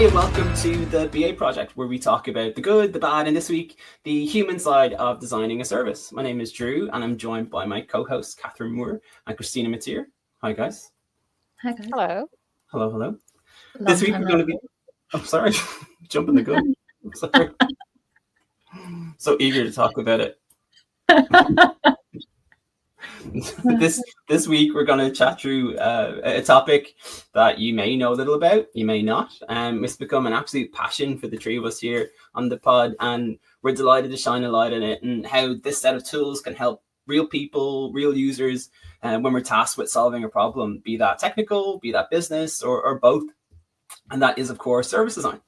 Hi, and welcome to the BA Project, where we talk about the good, the bad, and this week, the human side of designing a service. My name is Drew, and I'm joined by my co-hosts, Catherine Moore and Christina Matier. Hi, guys. Hi, guys. Hello. Hello, hello. Long This week time we're going to be... Oh, sorry. Jumping the gun. I'm sorry. So eager to talk about it. This week we're going to chat through a topic that you may know a little about, you may not. It's become an absolute passion for the three of us here on the pod, and we're delighted to shine a light on it and how this set of tools can help real people, real users, when we're tasked with solving a problem, be that technical, be that business, or both. And that is, of course, service design.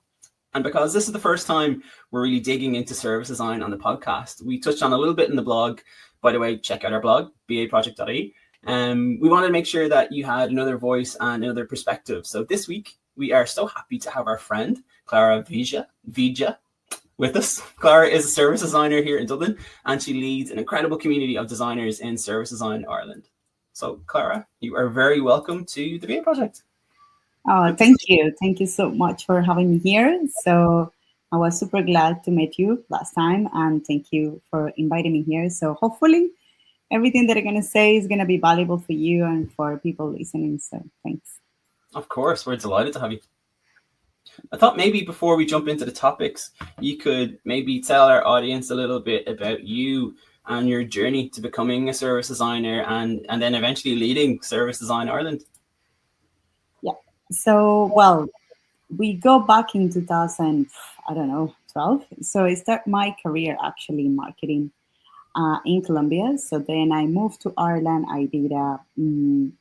And because this is the first time we're really digging into service design on the podcast, we touched on a little bit in the blog. By the way, check out our blog, baproject.ie. We wanted to make sure that you had another voice and another perspective. So this week, we are so happy to have our friend, Clara Villa, with us. Clara is a service designer here in Dublin, and she leads an incredible community of designers in service design Ireland. So, Clara, you are very welcome to the BA Project. Oh, thank you. Thank you so much for having me here. So I was super glad to meet you last time, and thank you for inviting me here. So hopefully everything that I'm going to say is going to be valuable for you and for people listening. So thanks. Of course, we're delighted to have you. I thought maybe before we jump into the topics, you could maybe tell our audience a little bit about you and your journey to becoming a service designer and then eventually leading Service Design Ireland. Yeah. So, well, we go back in 2012. So I start my career actually in marketing in Colombia. So then I moved to Ireland. I did a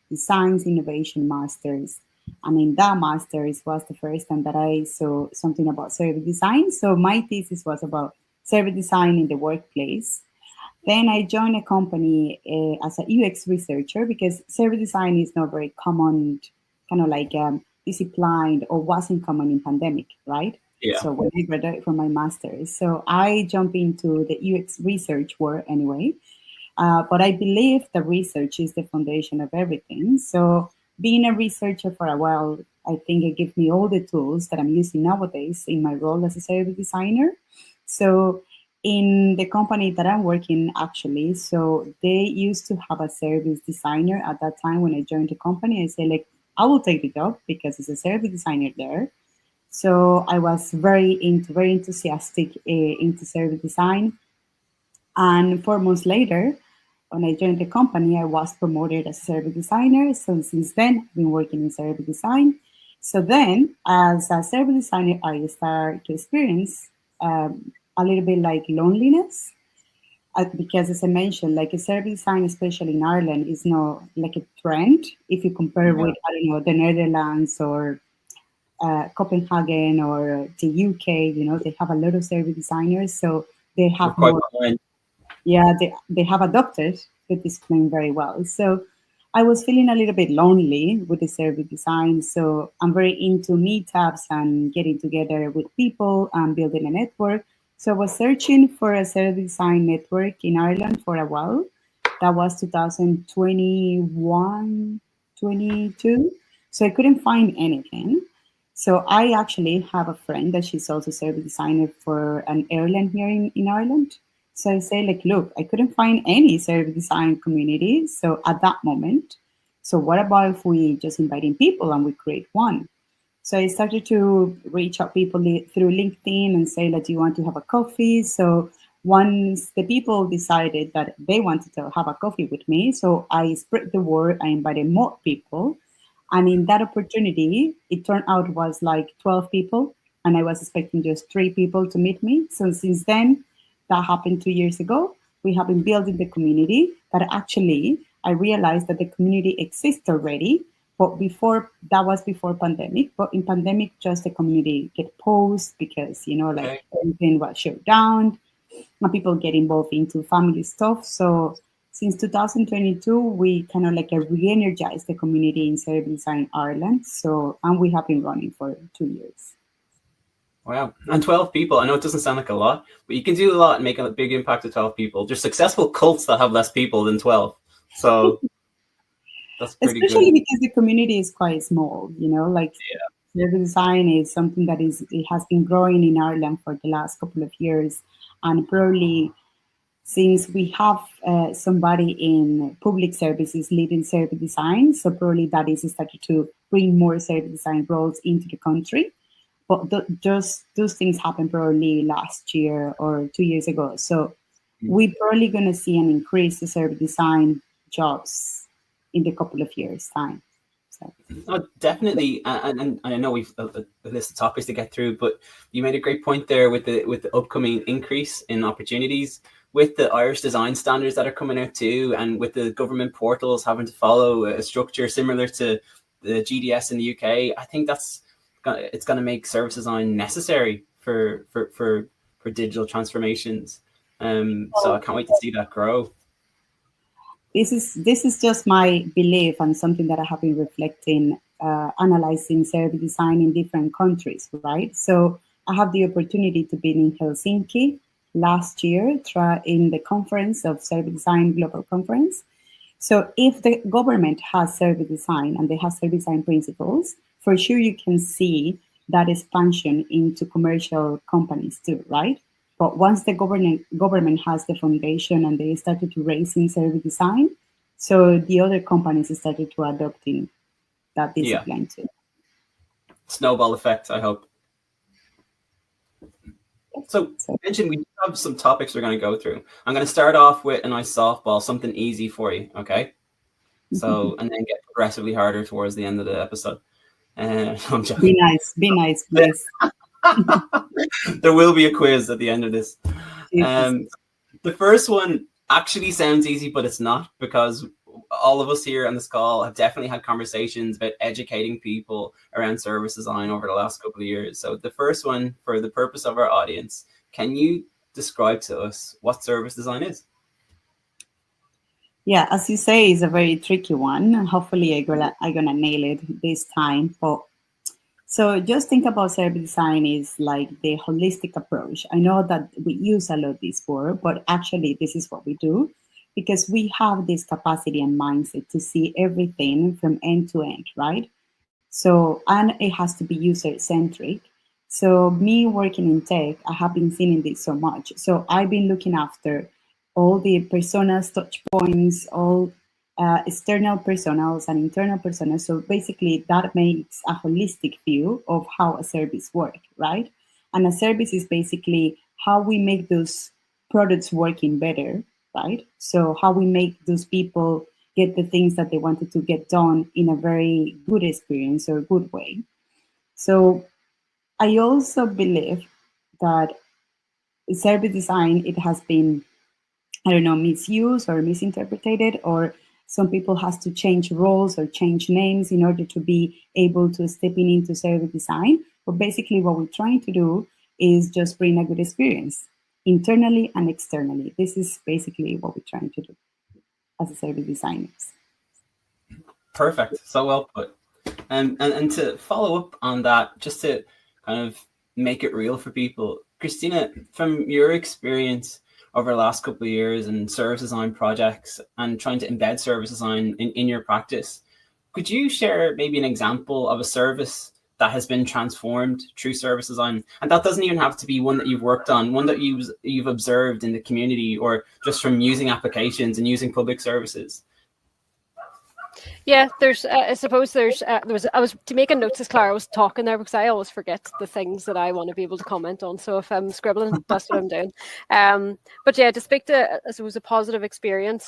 Designs Innovation Masters. And in that master's was the first time that I saw something about service design. So my thesis was about service design in the workplace. Then I joined a company as a UX researcher because service design is not very common, kind of like disciplined, or wasn't common in pandemic, right? Yeah. So when I graduated from my master's, so I jumped into the UX research world anyway. But I believe the research is the foundation of everything. So being a researcher for a while, I think it gives me all the tools that I'm using nowadays in my role as a service designer. So in the company that I'm working actually, so they used to have a service designer at that time. When I joined the company, I said, like, I will take the job because it's a service designer there. So I was very enthusiastic into service design. And 4 months later, when I joined the company, I was promoted as a service designer. So since then, I've been working in service design. So then, as a service designer, I started to experience a little bit like loneliness. Because as I mentioned, like a service design, especially in Ireland, is not like a trend. If you compare with, I don't know, the Netherlands or Copenhagen or the UK, you know, they have a lot of service designers. So they have more. Yeah, they have adopted the discipline very well. So I was feeling a little bit lonely with the service design. So I'm very into meetups and getting together with people and building a network. So I was searching for a service design network in Ireland for a while. That was 2021, 22. So I couldn't find anything. So I actually have a friend that she's also a service designer for an airline here in Ireland. So I say, like, look, I couldn't find any service design community. So at that moment, so what about if we just inviting people and we create one? So I started to reach out people through LinkedIn and say, like, do you want to have a coffee? So once the people decided that they wanted to have a coffee with me, so I spread the word, I invited more people. And in that opportunity, it turned out was like 12 people, and I was expecting just 3 people to meet me. So since then, that happened 2 years ago. We have been building the community, but actually I realized that the community exists already, but that was before pandemic. But in pandemic, just the community get paused because, you know, like everything was shut down and people get involved into family stuff. So since 2022, we kind of like re-energized the community in service design Ireland. So, and we have been running for 2 years. Wow. And 12 people, I know it doesn't sound like a lot, but you can do a lot and make a big impact with 12 people. There's successful cults that have less people than 12. So that's pretty Especially good. Because the community is quite small, you know, like Service design is something that it has been growing in Ireland for the last couple of years, and probably since we have somebody in public services leading service design, so probably that is started to bring more service design roles into the country. But just those things happened probably last year or 2 years ago. So we're probably going to see an increase in service design jobs in the couple of years' time. So. Oh, definitely, and I know we've a list of topics to get through, but you made a great point there with the upcoming increase in opportunities, with the Irish design standards that are coming out too, and with the government portals having to follow a structure similar to the GDS in the UK. I think it's going to make service design necessary for digital transformations. So I can't wait to see that grow. This is just my belief and something that I have been reflecting, analyzing service design in different countries, right? So I have the opportunity to be in Helsinki last year in the conference of Service Design Global Conference. So if the government has service design and they have service design principles, for sure you can see that expansion into commercial companies too, right? But once the government has the foundation and they started to raise in service design, so the other companies started to adopting that discipline too. Snowball effect, I hope. So you mentioned we have some topics we're going to go through. I'm going to start off with a nice softball, something easy for you, okay? So, and then get progressively harder towards the end of the episode. I'm joking. Be nice, please. There will be a quiz at the end of this. The first one actually sounds easy, but it's not, because all of us here on this call have definitely had conversations about educating people around service design over the last couple of years. So the first one, for the purpose of our audience, can you describe to us what service design is? Yeah, as you say, it's a very tricky one. Hopefully I'm gonna nail it this time. But so just think about service design is like the holistic approach. I know that we use a lot this word, but actually this is what we do, because we have this capacity and mindset to see everything from end to end, right? So, and it has to be user centric. So me working in tech, I have been seeing this so much. So I've been looking after all the personas, touch points, all external personas and internal personas. So basically that makes a holistic view of how a service works, right? And a service is basically how we make those products working better, right? So how we make those people get the things that they wanted to get done in a very good experience or good way. So I also believe that service design, it has been, I don't know, misused or misinterpreted, or some people has to change roles or change names in order to be able to step into service design. But basically what we're trying to do is just bring a good experience internally and externally. This is basically what we're trying to do as a service designers. Perfect. So well put. And to follow up on that, just to kind of make it real for people, Christina, from your experience over the last couple of years in service design projects and trying to embed service design in your practice, could you share maybe an example of a service that has been transformed through service design? And that doesn't even have to be one that you've worked on, one that you've observed in the community, or just from using applications and using public services. Yeah, there's. I suppose there's. I was to make a note as Clara was talking there, because I always forget the things that I want to be able to comment on. So if I'm scribbling, that's what I'm doing. But yeah, to speak to, I suppose, a positive experience,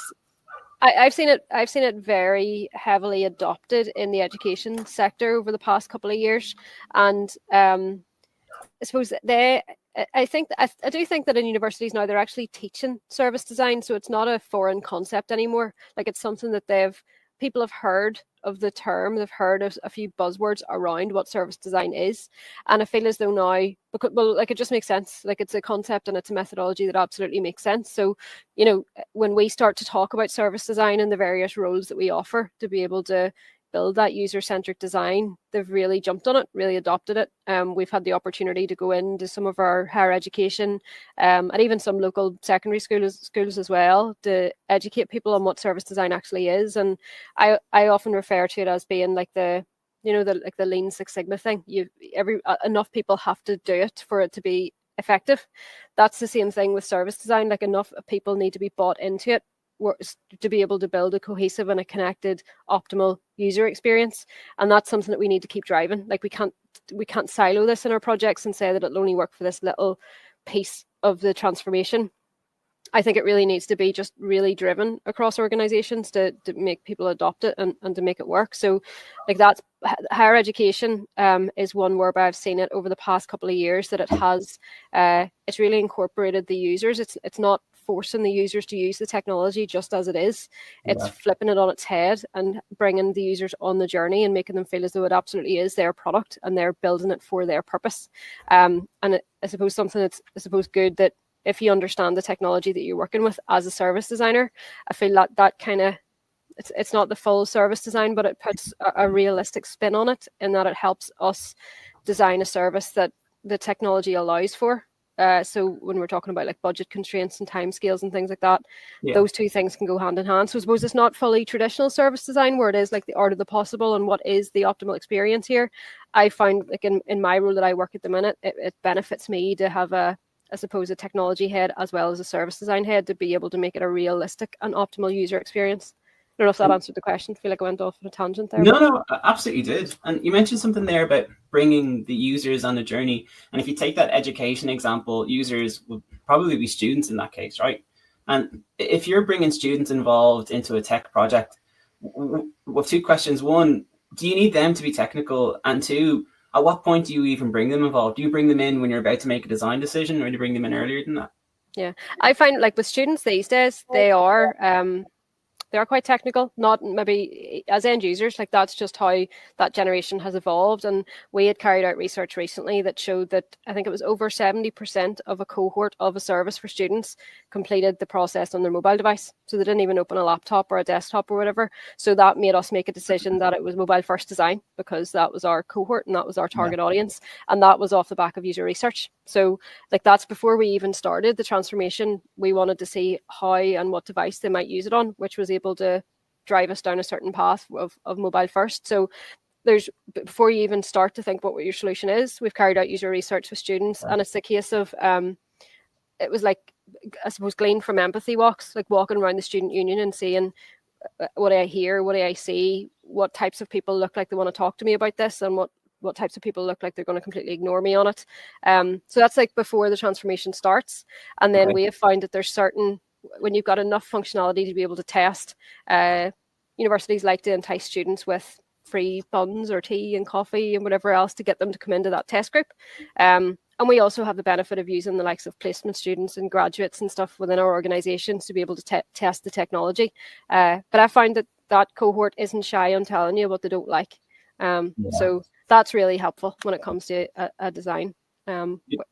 I've seen it. I've seen it very heavily adopted in the education sector over the past couple of years, and I suppose I do think that in universities now they're actually teaching service design, so it's not a foreign concept anymore. Like, it's something that people have heard of the term, they've heard of a few buzzwords around what service design is, and I feel as though now, because, well, like, it just makes sense. Like, it's a concept and it's a methodology that absolutely makes sense. So, you know, when we start to talk about service design and the various roles that we offer to be able to build that user-centric design, they've really jumped on it, really adopted it. We've had the opportunity to go into some of our higher education and even some local secondary schools as well, to educate people on what service design actually is. And I often refer to it as being like the the Lean Six Sigma thing. Enough people have to do it for it to be effective. That's the same thing with service design. Like, enough people need to be bought into it to be able to build a cohesive and a connected, optimal user experience. And that's something that we need to keep driving. Like, we can't silo this in our projects and say that it'll only work for this little piece of the transformation. I think it really needs to be just really driven across organizations to make people adopt it and to make it work. So, like, that's higher education is one whereby I've seen it over the past couple of years that it has it's really incorporated the users. It's not forcing the users to use the technology just as it is. It's flipping it on its head and bringing the users on the journey and making them feel as though it absolutely is their product and they're building it for their purpose. I suppose something that's good that if you understand the technology that you're working with as a service designer, I feel that kind of, it's not the full service design, but it puts a realistic spin on it in that it helps us design a service that the technology allows for. So when we're talking about like budget constraints and timescales and things like that, those two things can go hand in hand. So I suppose it's not fully traditional service design where it is like the art of the possible and what is the optimal experience here. I find like in my role that I work at the minute, it benefits me to have a technology head as well as a service design head to be able to make it a realistic and optimal user experience. I don't know if that answered the question. I feel like I went off on a tangent there. No, absolutely did. And you mentioned something there about bringing the users on the journey. And if you take that education example, users would probably be students in that case, right? And if you're bringing students involved into a tech project, with two questions. One, do you need them to be technical? And two, at what point do you even bring them involved? Do you bring them in when you're about to make a design decision, or do you bring them in earlier than that? Yeah, I find like with students these days, they are quite technical, not maybe as end users. Like, that's just how that generation has evolved. And we had carried out research recently that showed that I think it was over 70% of a cohort of a service for students completed the process on their mobile device. So they didn't even open a laptop or a desktop or whatever. So that made us make a decision that it was mobile first design, because that was our cohort and that was our target audience. And that was off the back of user research. So like, that's before we even started the transformation. We wanted to see how and what device they might use it on, which was able to drive us down a certain path of mobile first. So before you even start to think about what your solution is, we've carried out user research with students. And it's a case of it was like, I suppose, gleaned from empathy walks, like walking around the student union and seeing what do I hear, what do I see, what types of people look like they want to talk to me about this, and what types of people look like they're going to completely ignore me on it. So that's like before the transformation starts. And then we have found that there's certain, when you've got enough functionality to be able to test, universities like to entice students with free buns or tea and coffee and whatever else to get them to come into that test group. And we also have the benefit of using the likes of placement students and graduates and stuff within our organizations to be able to test the technology. But I find that cohort isn't shy on telling you what they don't like. So that's really helpful when it comes to a design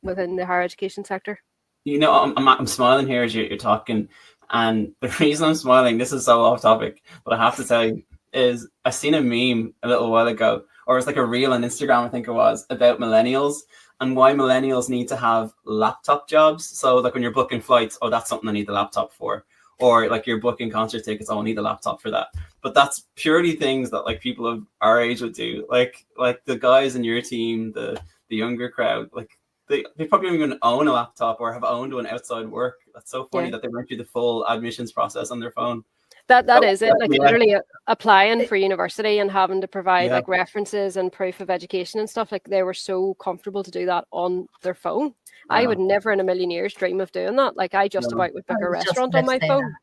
within the higher education sector. You know, I'm smiling here as you're talking, and the reason I'm smiling, this is so off topic, but I have to tell you, is I seen a meme a little while ago, or it's like a reel on Instagram, I think it was, about millennials and why millennials need to have laptop jobs. So like when you're booking flights, oh, that's something I need the laptop for. Or like you're booking concert tickets, oh, I need a laptop for that. But that's purely things that like people of our age would do. Like the guys in your team, the younger crowd, like they probably don't even own a laptop or have owned one outside work. That's so funny that they went through the full admissions process on their phone. That is it. Like literally applying for university and having to provide like references and proof of education and stuff. Like, they were so comfortable to do that on their phone. I would never in a million years dream of doing that. Like, I just about would book a restaurant on my phone.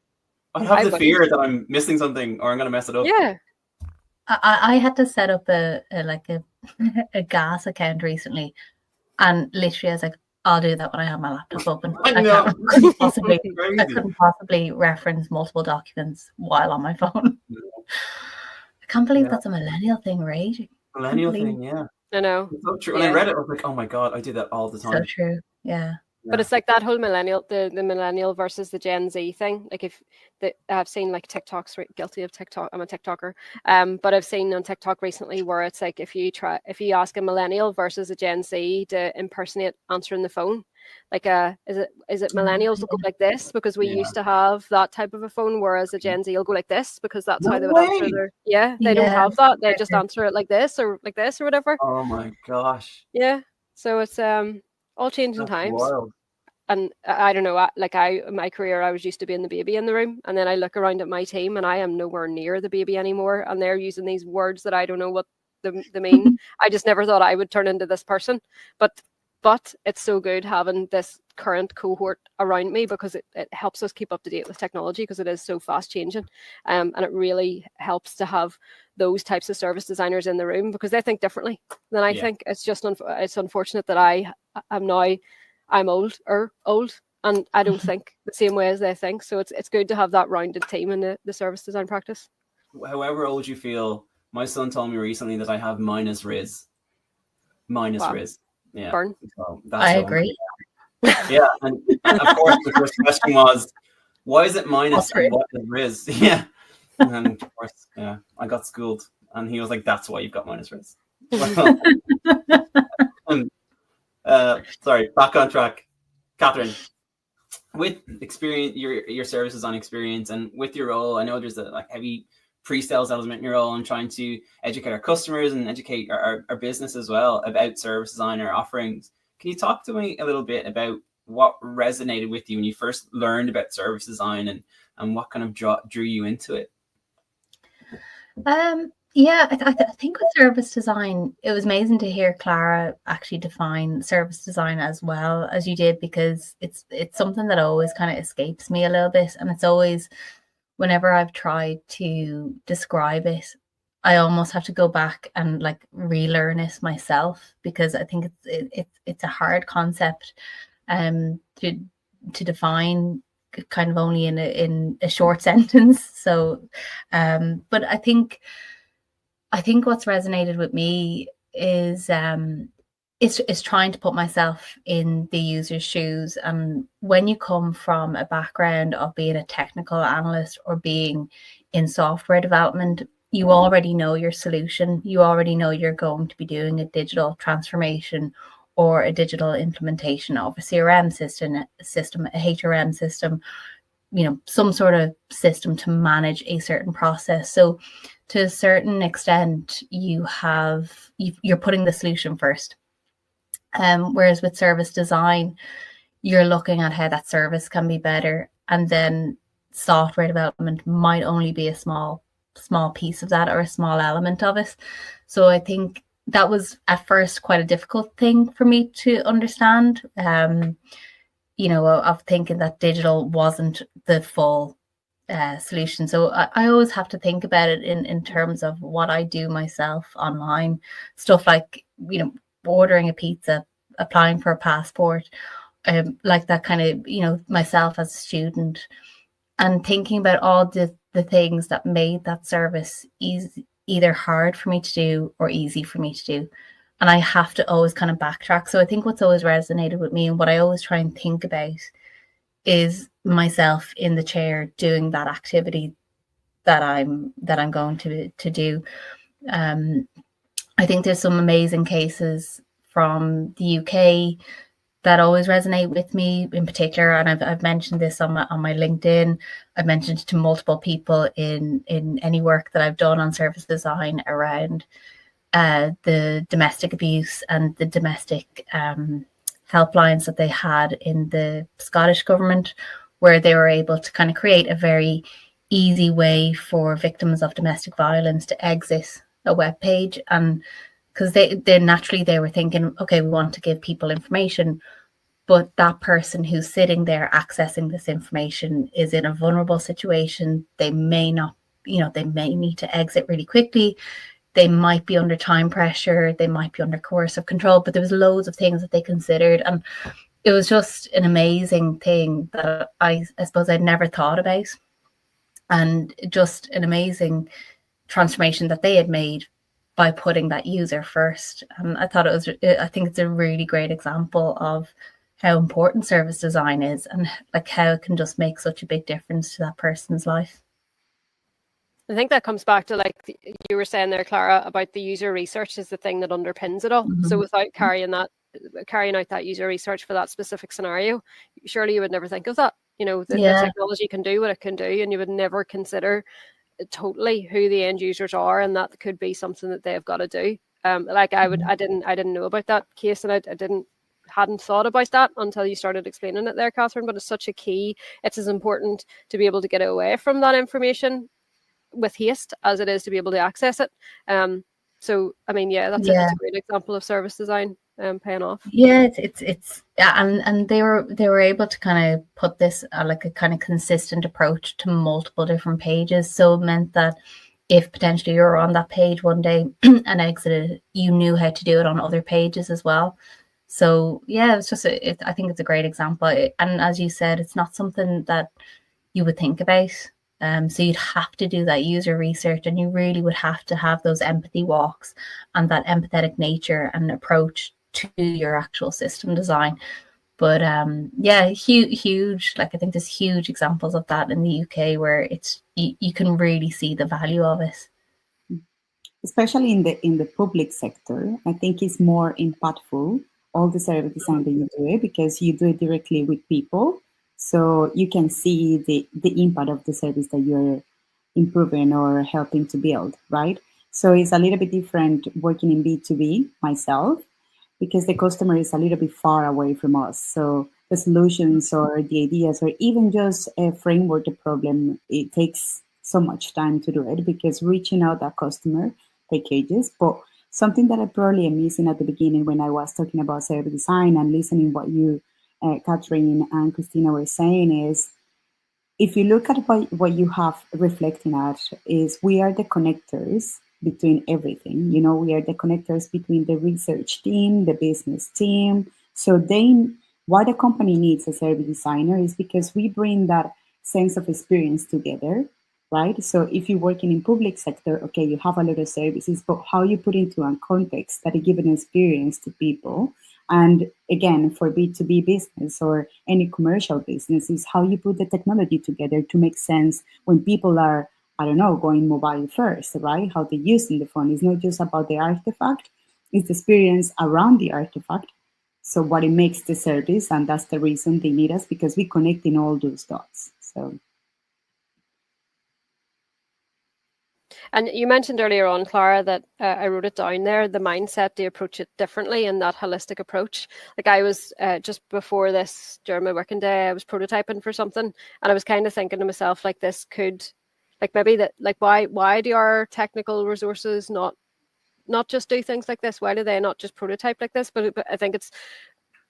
I have the fear that I'm missing something or I'm going to mess it up. Yeah. I had to set up a gas account recently, and literally I was like, I'll do that when I have my laptop open. I couldn't possibly reference multiple documents while on my phone. I can't believe that's a millennial thing, right? Millennial thing, yeah. I know. It's so true. When I read it, I was like, oh my God, I do that all the time. So true, yeah. But it's like that whole millennial, the millennial versus the Gen Z thing. Like, I've seen like TikToks, guilty of TikTok. I'm a TikToker. But I've seen on TikTok recently where it's like if you ask a millennial versus a Gen Z to impersonate answering the phone, like is it millennials will go like this because we used to have that type of a phone, whereas a Gen Z will go like this because that's how they would answer their they don't have that. They just answer it like this or whatever. Oh my gosh. Yeah. So it's all changing times. Wild. And I don't know, like my career, I was used to being the baby in the room, and then I look around at my team and I am nowhere near the baby anymore, and they're using these words that I don't know what they mean. I just never thought I would turn into this person, but it's so good having this current cohort around me because it helps us keep up to date with technology because it is so fast changing, and it really helps to have those types of service designers in the room because they think differently than I think. It's just it's unfortunate that I'm old, and I don't think the same way as they think. So it's good to have that rounded team in the service design practice. However old you feel, my son told me recently that I have minus Riz. Riz. Yeah. Burn. So that's I agree. Yeah, and of course the first question was, why is it minus and what is Riz? Yeah. And then of course, I got schooled, and he was like, "That's why you've got minus Riz." Sorry, back on track. Catherine, with experience, your service design experience, and with your role, I know there's a heavy pre-sales element in your role and trying to educate our customers and educate our business as well about service design or offerings. Can you talk to me a little bit about what resonated with you when you first learned about service design and what kind of drew you into it? I think with service design, it was amazing to hear Clara actually define service design as well as you did, because it's something that always kind of escapes me a little bit, and it's always, whenever I've tried to describe it, I almost have to go back and like relearn it myself, because I think it's a hard concept to define kind of only in a short sentence. So but I think what's resonated with me is trying to put myself in the user's shoes. And when you come from a background of being a technical analyst or being in software development, you already know your solution. You already know you're going to be doing a digital transformation or a digital implementation of a CRM system, a HRM system, some sort of system to manage a certain process. So to a certain extent, you're putting the solution first. Whereas with service design, you're looking at how that service can be better, and then software development might only be a small piece of that or a small element of it. So I think that was at first quite a difficult thing for me to understand. Of thinking that digital wasn't the full solution. So I always have to think about it in terms of what I do myself online, stuff like ordering a pizza, applying for a passport, like that kind of myself as a student, and thinking about all the things that made that service either hard for me to do or easy for me to do. And I have to always kind of backtrack. So I think what's always resonated with me and what I always try and think about is myself in the chair doing that activity that I'm going to do. I think there's some amazing cases from the UK that always resonate with me in particular, and I've mentioned this on my LinkedIn. I've mentioned it to multiple people in any work that I've done on service design around the domestic abuse and the domestic helplines that they had in the Scottish government, where they were able to kind of create a very easy way for victims of domestic violence to exit a web page. And because they naturally were thinking, okay, we want to give people information, but that person who's sitting there accessing this information is in a vulnerable situation. They may not, they may need to exit really quickly. They might be under time pressure. They might be under coercive control, but there was loads of things that they considered. And it was just an amazing thing that I suppose I'd never thought about, and just an amazing transformation that they had made by putting that user first. And I think it's a really great example of how important service design is, and like how it can just make such a big difference to that person's life. I think that comes back to, like you were saying there, Clara, about the user research is the thing that underpins it all. Mm-hmm. So without carrying that carrying out that user research for that specific scenario, surely you would never think of that. You know, the technology can do what it can do, and you would never consider totally who the end users are, and that could be something that they've got to do. Like I didn't know about that case, and I hadn't thought about that until you started explaining it there, Catherine. But it's such a key. It's as important to be able to get away from that information with haste as it is to be able to access it. So I mean, that's a great example of service design paying off. Yeah, it's and they were able to kind of put this like a kind of consistent approach to multiple different pages. So it meant that if potentially you were on that page one day and exited, you knew how to do it on other pages as well. So yeah, it's just I think it's a great example. And as you said, it's not something that you would think about. So you'd have to do that user research, and you really would have to have those empathy walks and that empathetic nature and approach to your actual system design. But huge. Like I think there's huge examples of that in the UK where it's you can really see the value of it. Especially in the public sector, I think it's more impactful, all the service design that you do it, because you do it directly with people. So you can see the impact of the service that you're improving or helping to build, right? So it's a little bit different working in B2B myself, because the customer is a little bit far away from us. So the solutions or the ideas or even just a framework, the problem, it takes so much time to do it, because reaching out that customer takes ages. But something that I probably am missing at the beginning when I was talking about service design and listening what you, Catherine and Christina were saying is, if you look at what you have reflecting at is we are the connectors between everything. You know, we are the connectors between the research team, the business team. So why the company needs a service designer is because we bring that sense of experience together, right? So if you're working in public sector, okay, you have a lot of services, but how you put into a context that give an experience to people. And again, for B2B business or any commercial business is how you put the technology together to make sense when people are, I don't know, going mobile first, right? How they're using the phone. It's not just about the artifact, it's the experience around the artifact. So what it makes the service, and that's the reason they need us, because we connect in all those dots. So. And you mentioned earlier on, Clara, that I wrote it down there, the mindset to approach it differently and that holistic approach. Like I was just before this, during my working day, I was prototyping for something, and I was kind of thinking to myself, like, this could, like, maybe that, like, why do our technical resources not just do things like this? Why do they not just prototype like this? But I think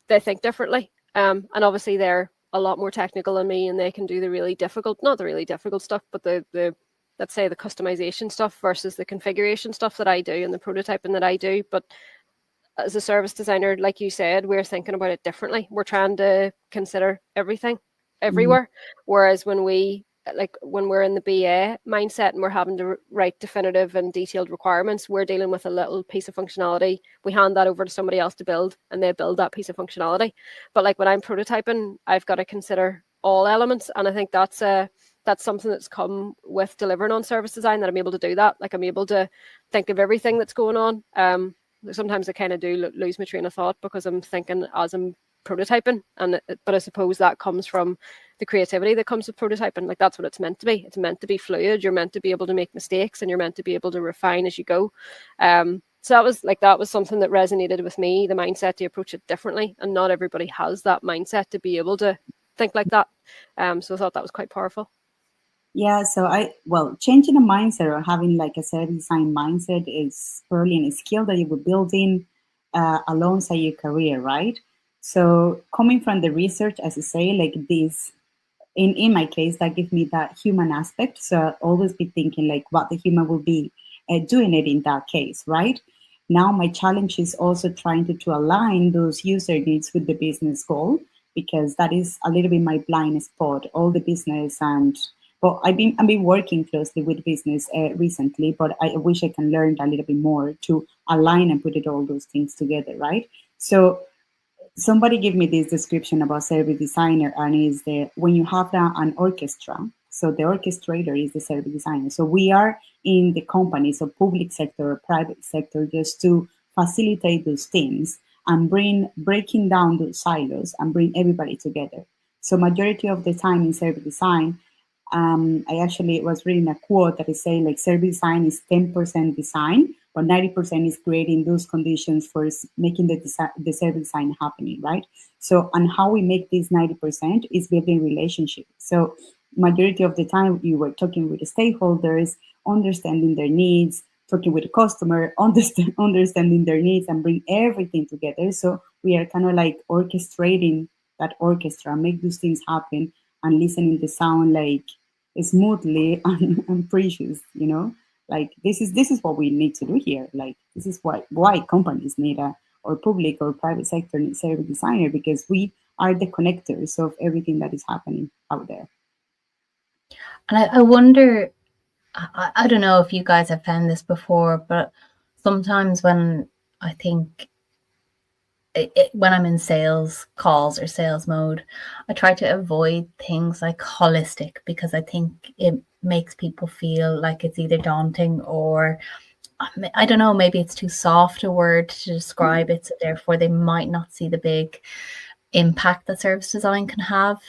they think differently. And obviously they're a lot more technical than me, and they can do the really difficult, not the really difficult stuff, but the let's say the customization stuff versus the configuration stuff that I do and the prototyping that I do. But as a service designer, like you said, we're thinking about it differently. We're trying to consider everything everywhere. Whereas when we're in the BA mindset and we're having to write definitive and detailed requirements, we're dealing with a little piece of functionality. We hand that over to somebody else to build, and they build that piece of functionality. But like when I'm prototyping, I've got to consider all elements. And I think that's something that's come with delivering on service design, that I'm able to do that. Like I'm able to think of everything that's going on. Sometimes I kind of do lose my train of thought because I'm thinking as I'm prototyping, but I suppose that comes from the creativity that comes with prototyping. Like that's what it's meant to be. It's meant to be fluid. You're meant to be able to make mistakes, and you're meant to be able to refine as you go. So that was something that resonated with me, the mindset to approach it differently, and not everybody has that mindset to be able to think like that. So I thought that was quite powerful. Yeah, so changing a mindset or having like a service design mindset is probably a skill that you will build in alongside your career, right? So coming from the research, as I say, like this, in my case, that gives me that human aspect. So I'll always be thinking like what the human will be doing it in that case, right? Now my challenge is also trying to align those user needs with the business goal, because that is a little bit my blind spot, all the business but I've been working closely with business recently, but I wish I can learn a little bit more to align and put all those things together, right? So somebody gave me this description about service designer, and is when you have an orchestra, so the orchestrator is the service designer. So we are in the company, so public sector or private sector, just to facilitate those things and breaking down those silos and bring everybody together. So majority of the time in service design, I actually was reading a quote that is saying like service design is 10% design, but 90% is creating those conditions for making the service design happening, right? So, and how we make this 90% is building relationships. So majority of the time you were talking with the stakeholders, understanding their needs, talking with the customer, understanding their needs and bring everything together. So we are kind of like orchestrating that orchestra, make those things happen and listening the sound like smoothly and precious, like this is what we need to do here. Like this is why companies need or public or private sector need service designer, because we are the connectors of everything that is happening out there. And I wonder, I don't know if you guys have found this before, but sometimes when I think when I'm in sales calls or sales mode, I try to avoid things like holistic, because I think it makes people feel like it's either daunting or I don't know, maybe it's too soft a word to describe it. So therefore they might not see the big impact that service design can have.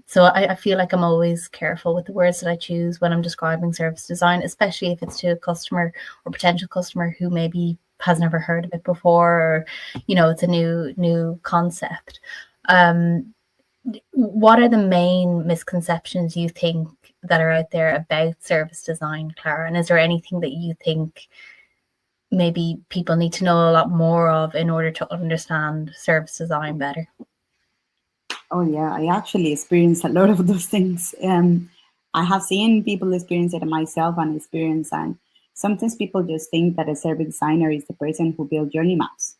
So I feel like I'm always careful with the words that I choose when I'm describing service design, especially if it's to a customer or potential customer who maybe has never heard of it before, or it's a new concept. What are the main misconceptions you think that are out there about service design, Clara? And is there anything that you think maybe people need to know a lot more of in order to understand service design better? Oh yeah, I actually experienced a lot of those things. I have seen people experience it myself and sometimes people just think that a service designer is the person who builds journey maps.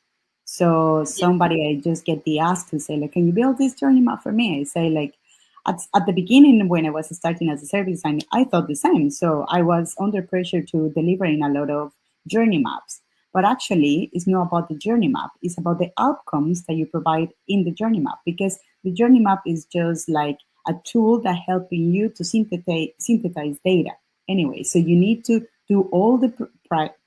So somebody, I just get the ask to say, like, can you build this journey map for me? I say, like, at the beginning when I was starting as a service designer, I thought the same. So I was under pressure to delivering a lot of journey maps. But actually, it's not about the journey map. It's about the outcomes that you provide in the journey map, because the journey map is just like a tool that helping you to synthesize data. Anyway, so you need to do all the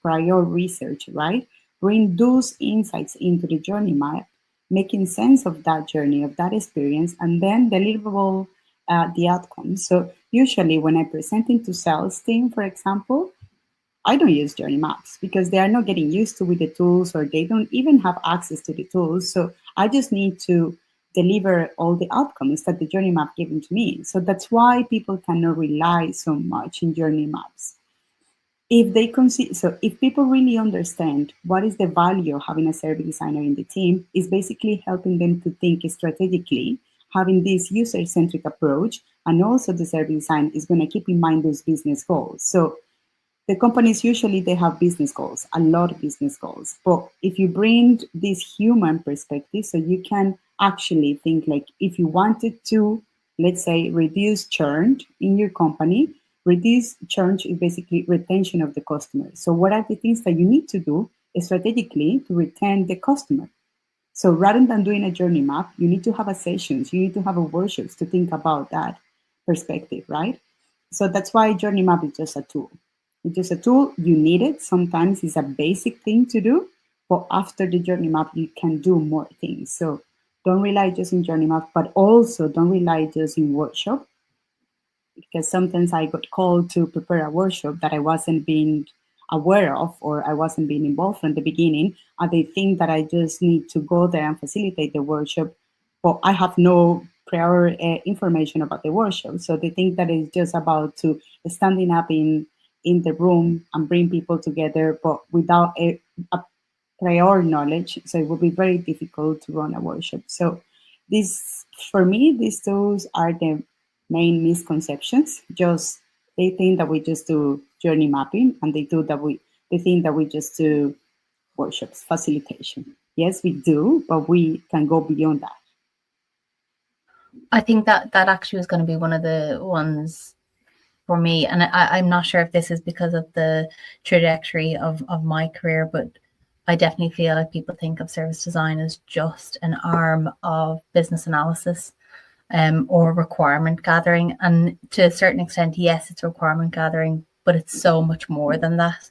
prior research, right? Bring those insights into the journey map, making sense of that journey, of that experience, and then deliverable the outcomes. So usually when I present into sales team, for example, I don't use journey maps because they are not getting used to with the tools, or they don't even have access to the tools. So I just need to deliver all the outcomes that the journey map given to me. So that's why people cannot rely so much in journey maps. If people really understand what is the value of having a service designer in the team, is basically helping them to think strategically, having this user-centric approach, and also the service design is going to keep in mind those business goals. So the companies usually they have business goals, a lot of business goals. But if you bring this human perspective, so you can actually think like if you wanted to, let's say, reduce churn in your company. Reduce churn is basically retention of the customer. So what are the things that you need to do strategically to retain the customer? So rather than doing a journey map, you need to have a sessions, you need to have a workshops to think about that perspective, right? So that's why journey map is just a tool. It's just a tool, you need it. Sometimes it's a basic thing to do, but after the journey map, you can do more things. So don't rely just in journey map, but also don't rely just in workshop, because sometimes I got called to prepare a workshop that I wasn't being aware of, or I wasn't being involved from the beginning, and they think that I just need to go there and facilitate the workshop, but I have no prior information about the workshop. So they think that it's just about to standing up in the room and bring people together, but without a prior knowledge. So it will be very difficult to run a workshop. So for me, these tools are the main misconceptions. Just they think that we just do journey mapping, and they think that we just do workshops, facilitation. Yes, we do, but we can go beyond that. I think that actually was going to be one of the ones for me. And I'm not sure if this is because of the trajectory of my career, but I definitely feel like people think of service design as just an arm of business analysis or requirement gathering. And to a certain extent, yes, it's requirement gathering, but it's so much more than that.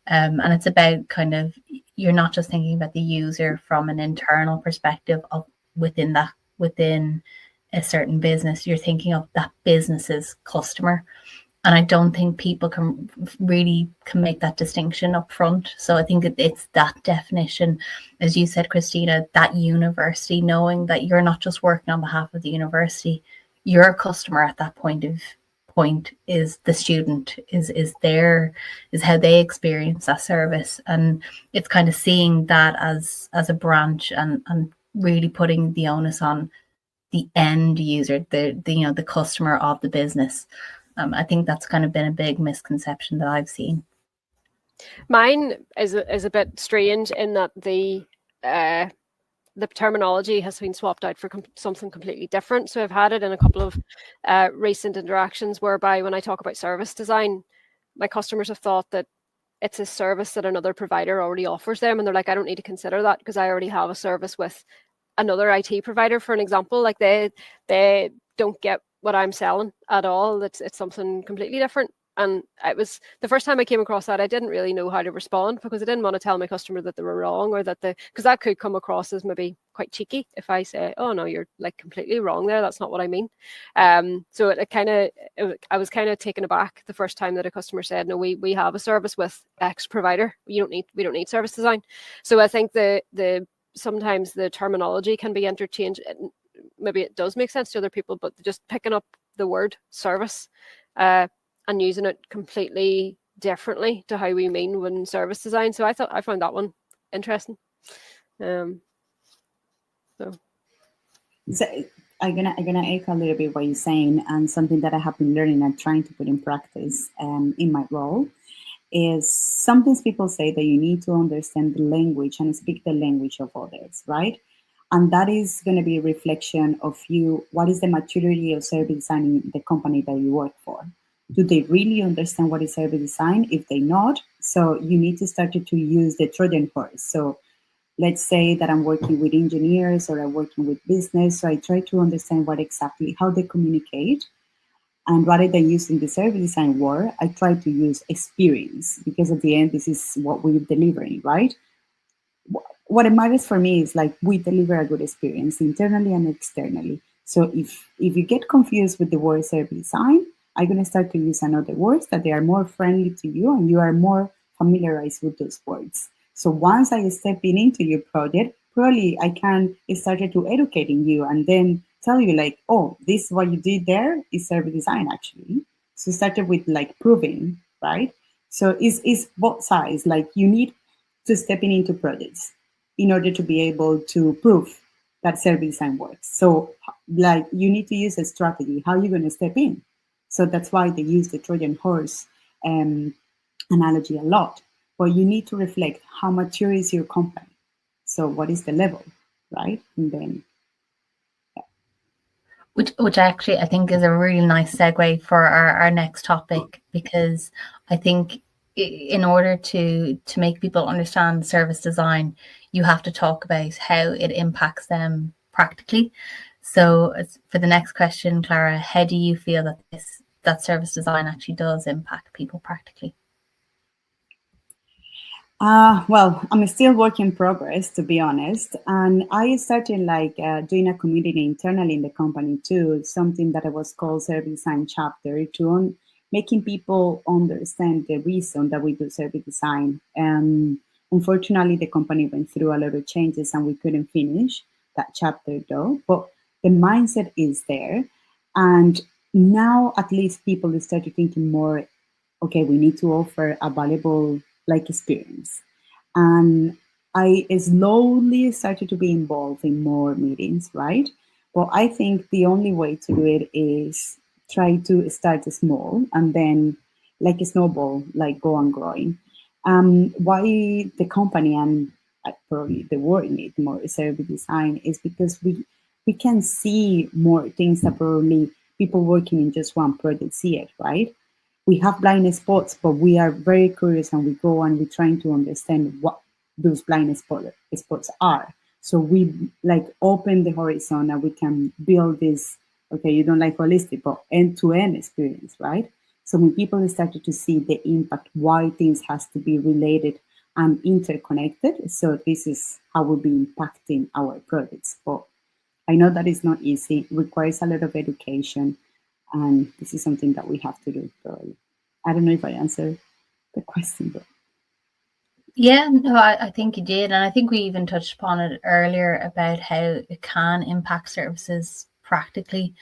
And it's about kind of you're not just thinking about the user from an internal perspective of within a certain business. You're thinking of that business's customer. And I don't think people can make that distinction up front. So I think it's that definition, as you said, Christina, that university, knowing that you're not just working on behalf of the university, your customer at that point is the student, is how they experience that service. And it's kind of seeing that as a branch and really putting the onus on the end user, the customer of the business. I think that's kind of been a big misconception that I've seen. Mine is a bit strange in that the terminology has been swapped out for something completely different. So I've had it in a couple of recent interactions whereby when I talk about service design, my customers have thought that it's a service that another provider already offers them. And they're like, I don't need to consider that because I already have a service with another IT provider, for an example. Like they don't get what I'm selling at all. It's something completely different. And it was the first time I came across that, I didn't really know how to respond because I didn't want to tell my customer that they were wrong, or that because that could come across as maybe quite cheeky if I say, oh no, you're like completely wrong there, that's not what I mean. So I was kind of taken aback the first time that a customer said, no, we have a service with X provider, we don't need service design. So I think the sometimes the terminology can be interchanged. Maybe it does make sense to other people, but just picking up the word service and using it completely differently to how we mean when service design. So I found that one interesting. So I'm gonna echo a little bit what you're saying, and something that I have been learning and trying to put in practice in my role is sometimes people say that you need to understand the language and speak the language of others, right? And that is going to be a reflection of you. What is the maturity of service design in the company that you work for? Do they really understand what is service design? If they not, so you need to start to use the Trojan horse. So let's say that I'm working with engineers or I'm working with business. So I try to understand how they communicate. And rather than using the service design word, I try to use experience, because at the end, this is what we're delivering, right? What it matters for me is like we deliver a good experience internally and externally. So if you get confused with the word service design, I'm going to start to use another words that they are more friendly to you and you are more familiarized with those words. So once I step into your project, probably I can start to educating you and then tell you like, oh, this what you did there is service design actually. So started with like proving, right? So it's both sides. Like you need to stepping into projects in order to be able to prove that service design works. So like you need to use a strategy. How are you going to step in? So that's why they use the Trojan horse analogy a lot. But you need to reflect how mature is your company. So what is the level, right? And then, yeah. Which actually I think is a really nice segue for our next topic, because I think in order to make people understand service design, you have to talk about how it impacts them practically. So for the next question, Clara, how do you feel that service design actually does impact people practically? Well, I'm still work in progress, to be honest. And I started like doing a community internally in the company too, something that was called Service Design Chapter, to making people understand the reason that we do service design. Unfortunately, the company went through a lot of changes and we couldn't finish that chapter though. But the mindset is there. And now at least people started thinking more, okay, we need to offer a valuable like experience. And I slowly started to be involved in more meetings, right? But I think the only way to do it is try to start small and then like a snowball, like go on growing. Why the company and probably the world need more service design is because we can see more things that probably people working in just one project see it, right? We have blind spots, but we are very curious and we go and we're trying to understand what those blind spots are. So we like open the horizon and we can build this, okay, you don't like holistic, but end-to-end experience, right? So when people started to see the impact, why things has to be related and interconnected. So this is how we'll be impacting our products. But I know that it's not easy. It requires a lot of education, and this is something that we have to do probably. I don't know if I answered the question, but yeah, no, I think you did. And I think we even touched upon it earlier about how it can impact services practically.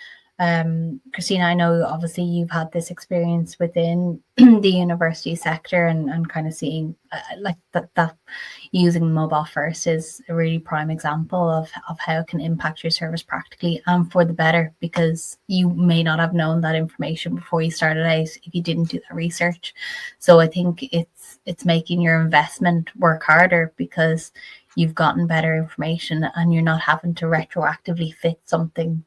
Christina, I know obviously you've had this experience within the university sector and kind of seeing like that using mobile first is a really prime example of how it can impact your service practically and for the better, because you may not have known that information before you started out if you didn't do that research. So I think it's making your investment work harder because you've gotten better information and you're not having to retroactively fit something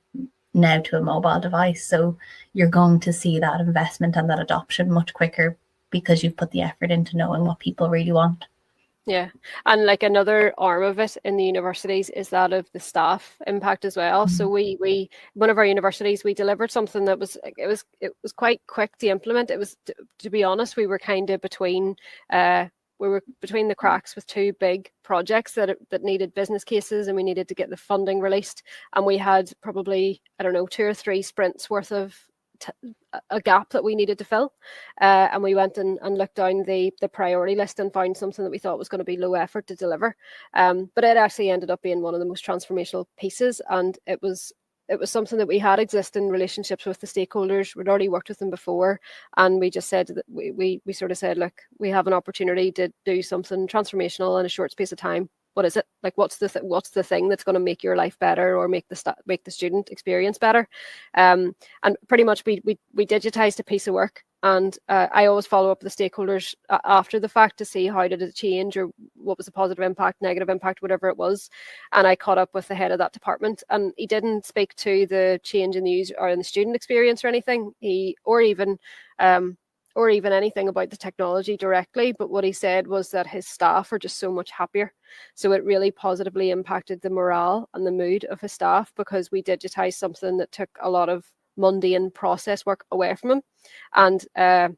now to a mobile device. So you're going to see that investment and that adoption much quicker because you've put the effort into knowing what people really want. Yeah, and like another arm of it in the universities is that of the staff impact as well. So we one of our universities, we delivered something that was quite quick to implement. It was, to be honest, we were kind of between the cracks with two big projects that needed business cases, and we needed to get the funding released, and we had probably, I don't know, 2 or 3 sprints worth of a gap that we needed to fill, and we went and looked down the priority list and found something that we thought was going to be low effort to deliver, but it actually ended up being one of the most transformational pieces, and it was something that we had existing relationships with the stakeholders. We'd already worked with them before, and we just said that we sort of said, look, we have an opportunity to do something transformational in a short space of time. What is it? Like, what's the thing that's going to make your life better or make the student experience better? And pretty much we digitized a piece of work. And I always follow up with the stakeholders after the fact to see how did it change or what was the positive impact, negative impact, whatever it was. And I caught up with the head of that department, and he didn't speak to the change in the user or in the student experience or anything, or even anything about the technology directly. But what he said was that his staff are just so much happier. So it really positively impacted the morale and the mood of his staff because we digitized something that took a lot of mundane process work away from him, and to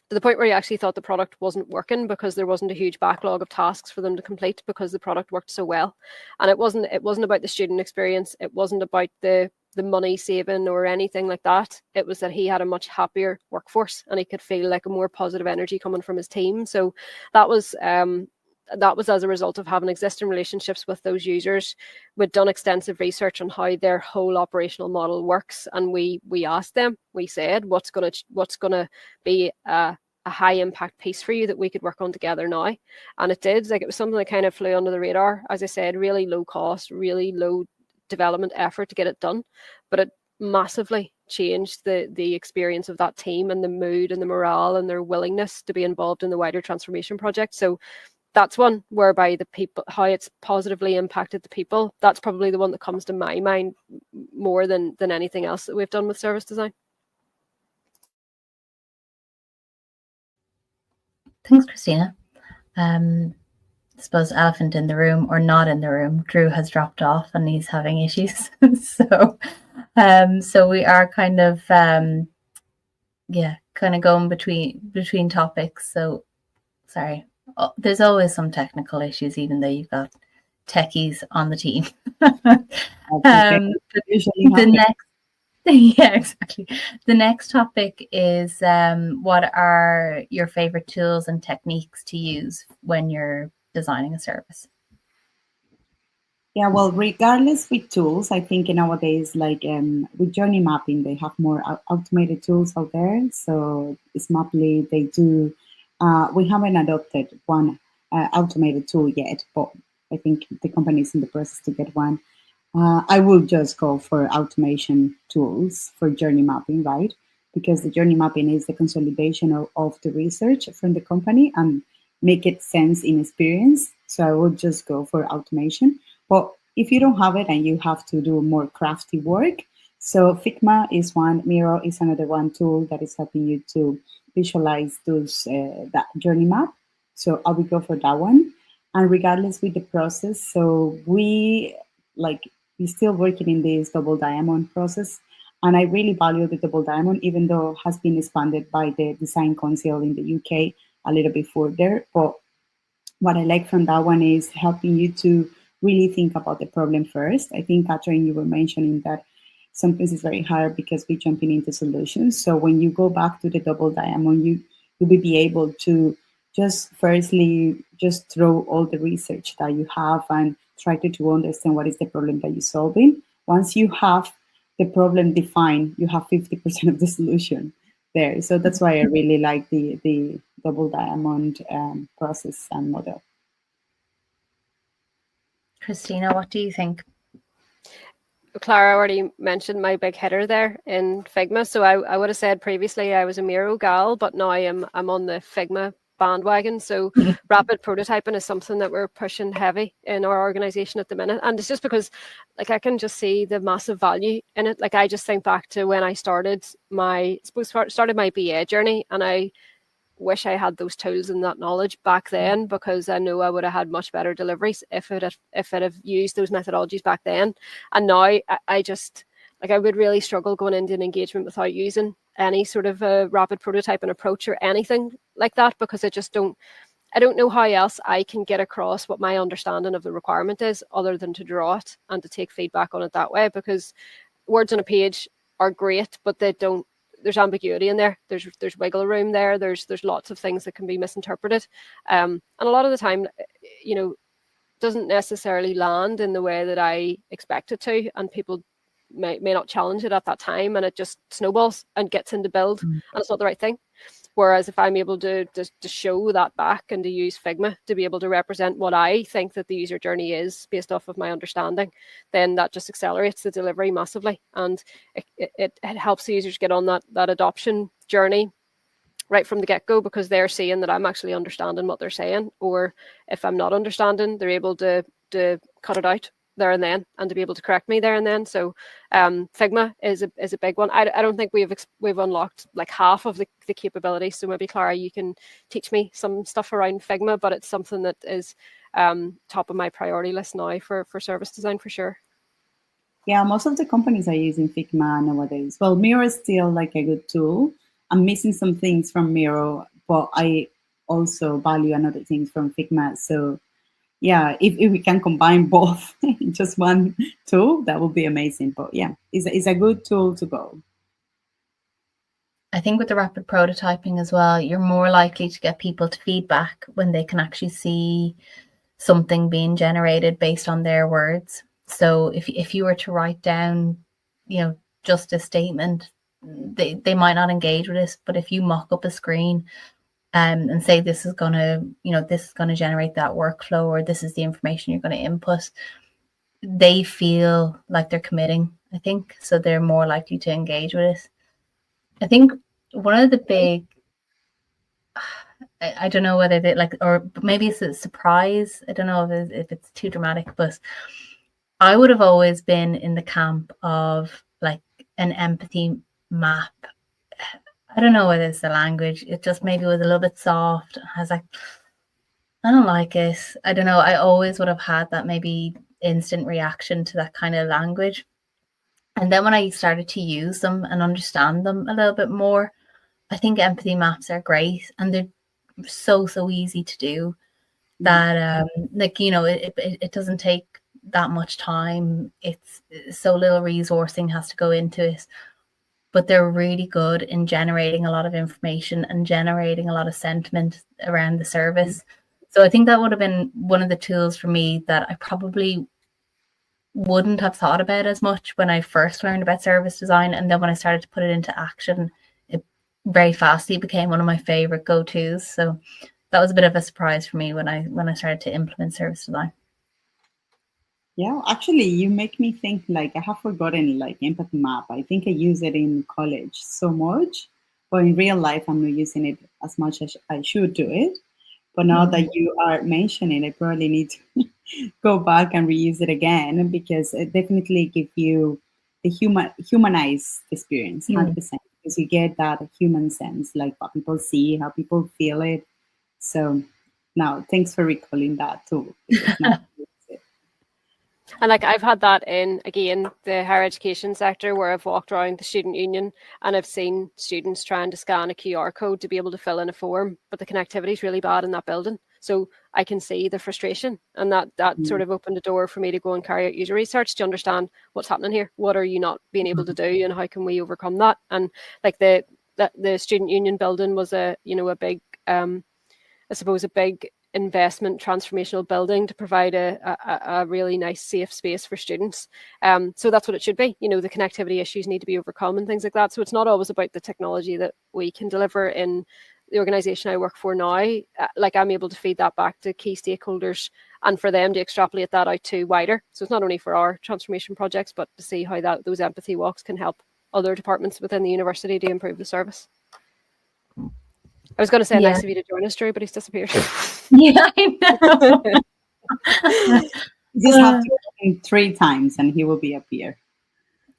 the point where he actually thought the product wasn't working because there wasn't a huge backlog of tasks for them to complete because the product worked so well. And it wasn't about the student experience, it wasn't about the money saving or anything like that. It was that he had a much happier workforce and he could feel like a more positive energy coming from his team. So that was as a result of having existing relationships with those users. We'd done extensive research on how their whole operational model works, and we asked them, we said, what's gonna be a high impact piece for you that we could work on together now? And it did. Like, it was something that kind of flew under the radar. As I said, really low cost, really low development effort to get it done, but it massively changed the experience of that team and the mood and the morale and their willingness to be involved in the wider transformation project. So that's one whereby the people, how it's positively impacted the people. That's probably the one that comes to my mind more than anything else that we've done with service design. Thanks, Christina. I suppose elephant in the room or not in the room, Drew has dropped off and he's having issues. So we are kind of going between topics. So sorry. Oh, there's always some technical issues, even though you've got techies on the team. Exactly. The next topic is what are your favorite tools and techniques to use when you're designing a service? Yeah, well, regardless with tools, I think nowadays, like with journey mapping, they have more automated tools out there. So Smaply, they do. We haven't adopted one automated tool yet, but I think the company is in the process to get one. I will just go for automation tools for journey mapping, right? Because the journey mapping is the consolidation of the research from the company and make it sense in experience. So I will just go for automation. But if you don't have it and you have to do more crafty work, so Figma is one, Miro is another one tool that is helping you to visualize those that journey map. So I will go for that one. And regardless with the process, so we're still working in this double diamond process. And I really value the double diamond, even though it has been expanded by the Design Council in the UK a little bit further. But what I like from that one is helping you to really think about the problem first. I think, Catherine, you were mentioning that sometimes it's very hard because we're jumping into solutions. So when you go back to the double diamond, you will be able to just firstly just throw all the research that you have and try to understand what is the problem that you're solving. Once you have the problem defined, you have 50% of the solution there. So that's why I really like the double diamond process and model. Christina, what do you think? Clara already mentioned my big hitter there in Figma. So I would have said previously I was a Miro gal, but now I'm on the Figma bandwagon. So rapid prototyping is something that we're pushing heavy in our organization at the minute. And it's just because like I can just see the massive value in it. Like I just think back to when I started my BA journey, and I wish I had those tools and that knowledge back then, because I know I would have had much better deliveries if it have used those methodologies back then. And now I just like I would really struggle going into an engagement without using any sort of a rapid prototyping approach or anything like that, because I don't know how else I can get across what my understanding of the requirement is other than to draw it and to take feedback on it that way, because words on a page are great, but they don't. There's ambiguity in there. There's wiggle room there. There's lots of things that can be misinterpreted, and a lot of the time, doesn't necessarily land in the way that I expect it to, and people may not challenge it at that time, and it just snowballs and gets into build, and it's not the right thing. Whereas if I'm able to show that back and to use Figma to be able to represent what I think that the user journey is based off of my understanding, then that just accelerates the delivery massively. And it helps the users get on that adoption journey right from the get-go, because they're seeing that I'm actually understanding what they're saying. Or if I'm not understanding, they're able to cut it out there and then, and to be able to correct me there and then. So Figma is a big one. I don't think we've unlocked like half of the capabilities. So maybe Clara, you can teach me some stuff around Figma, but it's something that is top of my priority list now for service design for sure. Yeah, most of the companies are using Figma nowadays. Well, Miro is still like a good tool. I'm missing some things from Miro, but I also value another things from Figma. So yeah, if we can combine both in just one tool, that would be amazing. But yeah, it's a good tool to go. I think with the rapid prototyping as well, you're more likely to get people to feedback when they can actually see something being generated based on their words. So if you were to write down, just a statement, they might not engage with it. But if you mock up a screen and say this is gonna generate that workflow, or this is the information you're going to input, they feel like they're committing, I think. So they're more likely to engage with it. I think one of the big, I don't know whether they like, or maybe it's a surprise. I don't know if it's too dramatic, but I would have always been in the camp of like an empathy map. I don't know whether it's the language. It just maybe was a little bit soft. I was like, I don't like it. I don't know. I always would have had that maybe instant reaction to that kind of language. And then when I started to use them and understand them a little bit more, I think empathy maps are great, and they're so easy to do that it doesn't take that much time. It's so little resourcing has to go into it, but they're really good in generating a lot of information and generating a lot of sentiment around the service. So I think that would have been one of the tools for me that I probably wouldn't have thought about as much when I first learned about service design. And then when I started to put it into action, it very fastly became one of my favorite go-tos. So that was a bit of a surprise for me when I started to implement service design. Yeah, actually, you make me think like I have forgotten like empathy map. I think I use it in college so much, but in real life, I'm not using it as much as I should do it. But now that you are mentioning, I probably need to go back and reuse it again, because it definitely gives you the humanized experience, 100%, because you get that human sense, like what people see, how people feel it. So now, thanks for recalling that too. And like I've had that in, again, the higher education sector, where I've walked around the student union and I've seen students trying to scan a QR code to be able to fill in a form, but the connectivity is really bad in that building. So I can see the frustration, and that sort of opened a door for me to go and carry out user research to understand what's happening here. What are you not being able to do, and how can we overcome that? And like the student union building was a big, I suppose, a big investment, transformational building to provide a really nice, safe space for students. So that's what it should be. The connectivity issues need to be overcome and things like that. So it's not always about the technology that we can deliver in the organisation I work for now. Like, I'm able to feed that back to key stakeholders and for them to extrapolate that out to wider. So it's not only for our transformation projects, but to see how those empathy walks can help other departments within the university to improve the service. I was going to say nice of you to join us, Drew, but he's disappeared. Yeah, I know. You just have to go in 3 times and he will be up here.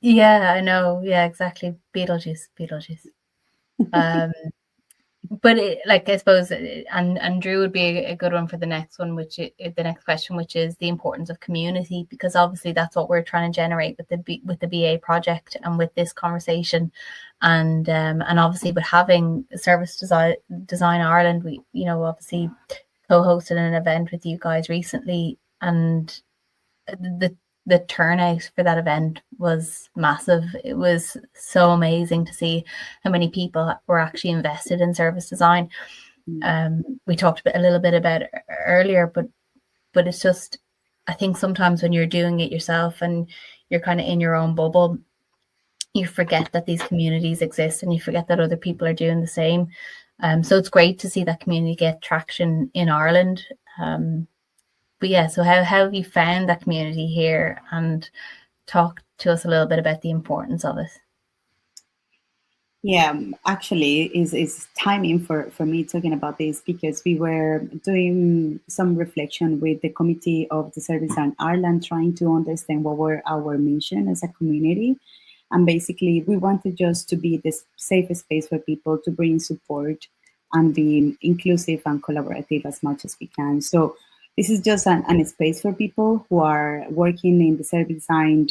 Yeah, I know. Yeah, exactly. Beetlejuice. But I suppose, and Drew would be a good one for the next one, the next question, which is the importance of community, because obviously that's what we're trying to generate with the BA project and with this conversation, and obviously with having Service Design Ireland, we obviously co-hosted an event with you guys recently, and the turnout for that event was massive. It was so amazing to see how many people were actually invested in service design. We talked a little bit about it earlier, but it's just, I think sometimes when you're doing it yourself and you're kind of in your own bubble, you forget that these communities exist and you forget that other people are doing the same. So it's great to see that community get traction in Ireland. But yeah, so how have you found that community here, and talk to us a little bit about the importance of it? Yeah, actually, is timing for me talking about this, because we were doing some reflection with the committee of the Service Design Ireland, trying to understand what were our mission as a community. And basically, we wanted just to be this safe space for people to bring support and be inclusive and collaborative as much as we can. So this is just an space for people who are working in the service design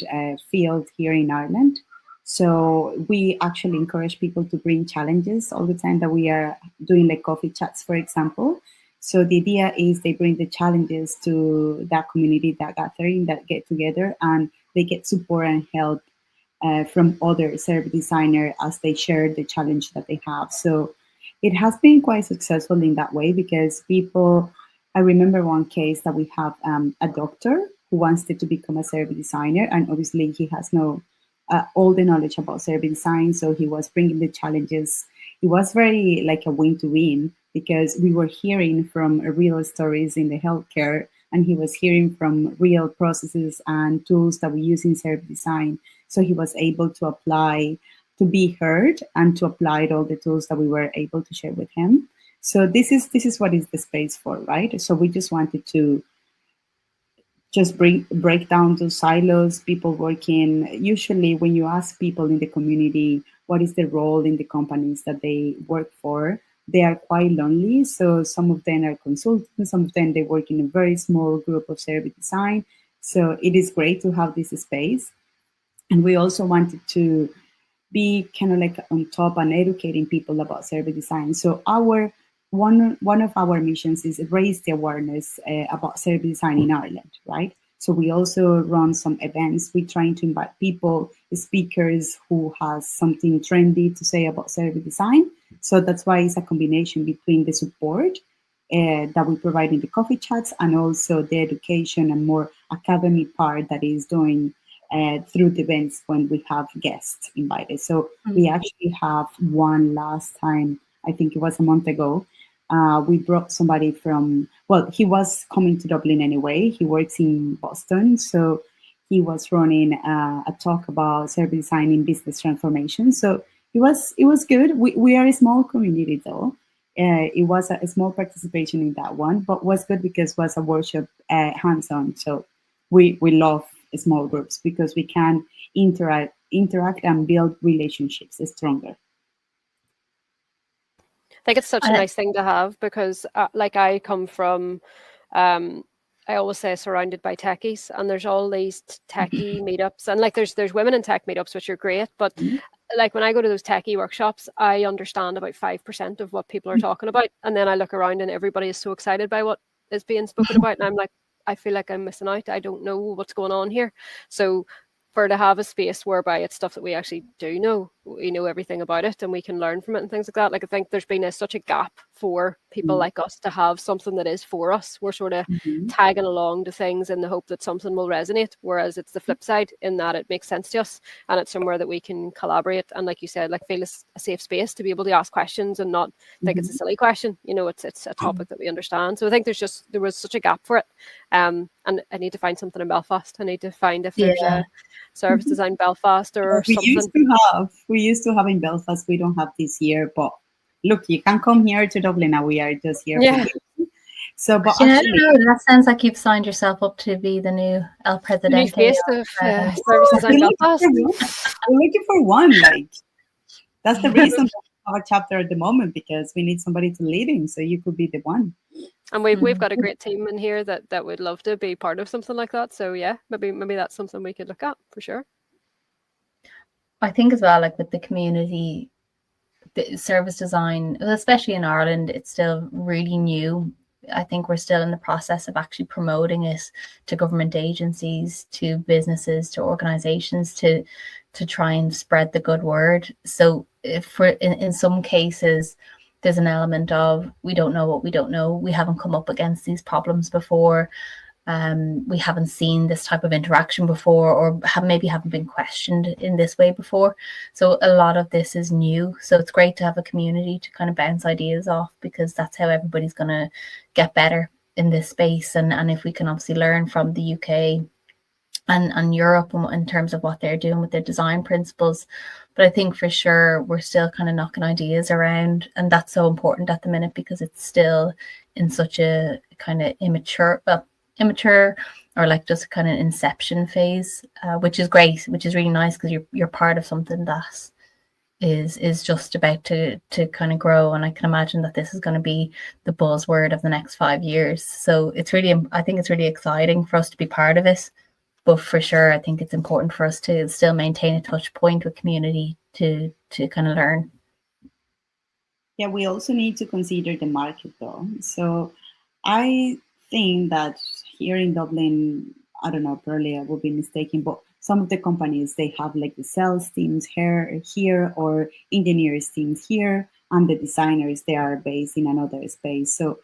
field here in Ireland. So we actually encourage people to bring challenges all the time that we are doing, like coffee chats, for example. So the idea is they bring the challenges to that community, that gathering, that get together, and they get support and help from other service designers as they share the challenge that they have. So it has been quite successful in that way, because people, I remember one case that we have a doctor who wanted to become a service designer, and obviously he has no all the knowledge about service design, so he was bringing the challenges. It was very like a win-to-win, because we were hearing from real stories in the healthcare, and he was hearing from real processes and tools that we use in service design. So he was able to apply, to be heard, and to apply all the tools that we were able to share with him. So this is what is the space for, right? So we just wanted to just break down those silos, people working. Usually when you ask people in the community what is the role in the companies that they work for, they are quite lonely. So some of them are consultants, some of them they work in a very small group of service design. So it is great to have this space. And we also wanted to be kind of like on top and educating people about service design. So one of our missions is raise the awareness about service design in Ireland, right? So we also run some events. We're trying to invite people, speakers who has something trendy to say about service design. So that's why it's a combination between the support that we provide in the coffee chats, and also the education and more academic part that is doing through the events when we have guests invited. So we actually have one last time, I think it was a month ago. We brought somebody from, well, he was coming to Dublin anyway. He works in Boston. So he was running a talk about service design in business transformation. So it was good. We are a small community though. It was a small participation in that one, but was good because it was a workshop hands-on. So we love small groups because we can interact and build relationships stronger. I think it's such a nice thing to have, because like I come from, I always say, surrounded by techies, and there's all these techie meetups, and like there's women in tech meetups, which are great, but like when I go to those techie workshops, I understand about 5% of what people are talking about, and then I look around and everybody is so excited by what is being spoken about, and I'm like, I feel like I'm missing out. I don't know what's going on here. So for to have a space whereby it's stuff that we actually do know, we know everything about it and we can learn from it and things like that. Like I think there's been such a gap for people like us to have something that is for us. We're sort of tagging along to things in the hope that something will resonate, whereas it's the flip side in that it makes sense to us and it's somewhere that we can collaborate and, like you said, like feel a safe space to be able to ask questions and not think it's a silly question. You know, it's a topic that we understand. So I think there was such a gap for it. And I need to find something in Belfast. I need to find if there's a service design Belfast or something. We used to have in Belfast. We don't have this year, but look, you can come here to Dublin and we are just here for you. So, but I don't know, that sounds like you've signed yourself up to be the new El Presidente. Face of service design Belfast. We're looking for one. Like that's the reason for our chapter at the moment, because we need somebody to lead in. So you could be the one. And we've got a great team in here that would love to be part of something like that. So yeah, maybe that's something we could look at for sure. I think as well, like with the community, the service design, especially in Ireland, it's still really new. I think we're still in the process of actually promoting it to government agencies, to businesses, to organizations, to try and spread the good word. So if in some cases, there's an element of we don't know what we don't know. We haven't come up against these problems before. We haven't seen this type of interaction before, or maybe haven't been questioned in this way before. So a lot of this is new. So it's great to have a community to kind of bounce ideas off, because that's how everybody's going to get better in this space. And if we can obviously learn from the UK and Europe in terms of what they're doing with their design principles. But I think for sure we're still kind of knocking ideas around, and that's so important at the minute because it's still in such a kind of immature or like just kind of inception phase, which is great, which is really nice because you're part of something that is just about to kind of grow. And I can imagine that this is going to be the buzzword of the next 5 years. So I think it's really exciting for us to be part of it. But for sure, I think it's important for us to still maintain a touch point with community to kind of learn. Yeah, we also need to consider the market though. So I think that here in Dublin, I don't know, probably I would be mistaken, but some of the companies, they have like the sales teams here or engineers teams here, and the designers, they are based in another space. So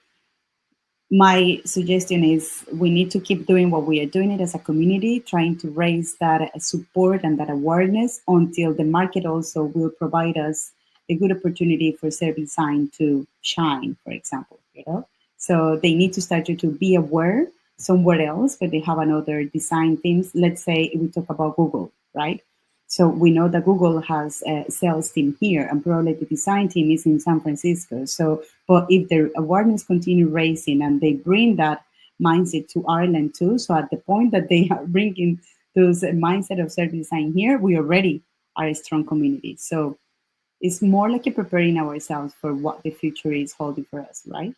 my suggestion is we need to keep doing what we are doing it as a community, trying to raise that support and that awareness until the market also will provide us a good opportunity for service design to shine, for example, you know? So they need to start to be aware somewhere else where they have another design teams. Let's say we talk about Google, right? So we know that Google has a sales team here, and probably the design team is in San Francisco. So, but if their awareness continue raising and they bring that mindset to Ireland too, so at the point that they are bringing those mindset of service design here, we already are a strong community. So it's more like a preparing ourselves for what the future is holding for us, right?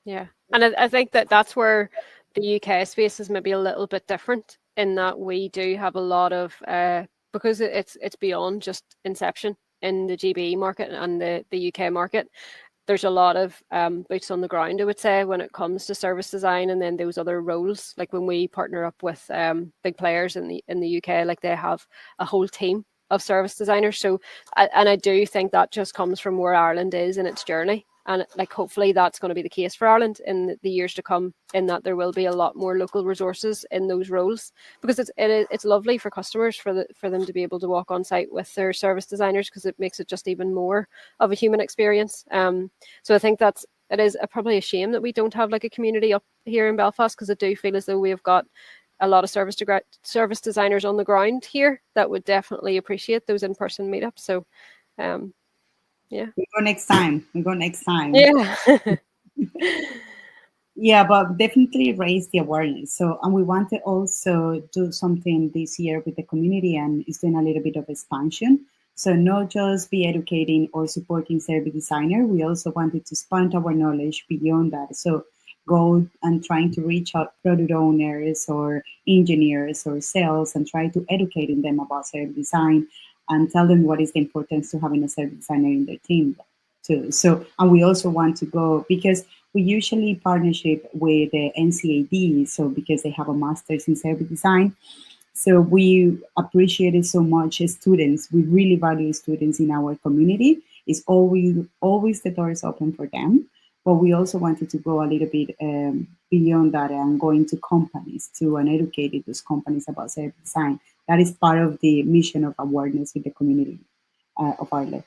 Yeah, and I think that's where the UK space is maybe a little bit different, in that we do have a lot of because it's beyond just inception in the GB market and the UK market. There's a lot of boots on the ground, I would say, when it comes to service design, and then those other roles. Like when we partner up with big players in the UK, like they have a whole team of service designers. So, and I do think that just comes from where Ireland is in its journey. And like hopefully that's going to be the case for Ireland in the years to come, in that there will be a lot more local resources in those roles, because it's lovely for customers for them to be able to walk on site with their service designers, because it makes it just even more of a human experience. So I think it is probably a shame that we don't have like a community up here in Belfast, because I do feel as though we've got a lot of service designers on the ground here that would definitely appreciate those in-person meetups. So yeah. We go next time. Yeah. Yeah, but definitely raise the awareness. So, and we want to also do something this year with the community, and it's doing a little bit of expansion. So not just be educating or supporting service designer, we also wanted to expand our knowledge beyond that. So go and trying to reach out product owners or engineers or sales and try to educate them about service design and tell them what is the importance to having a service designer in their team too. So, and we also want to go, because we usually partnership with the NCAD, so because they have a master's in service design. So we appreciate it so much as students. We really value students in our community. It's always the door is open for them. But we also wanted to go a little bit beyond that and go into companies too and educate those companies about service design. That is part of the mission of awareness with the community of Ireland.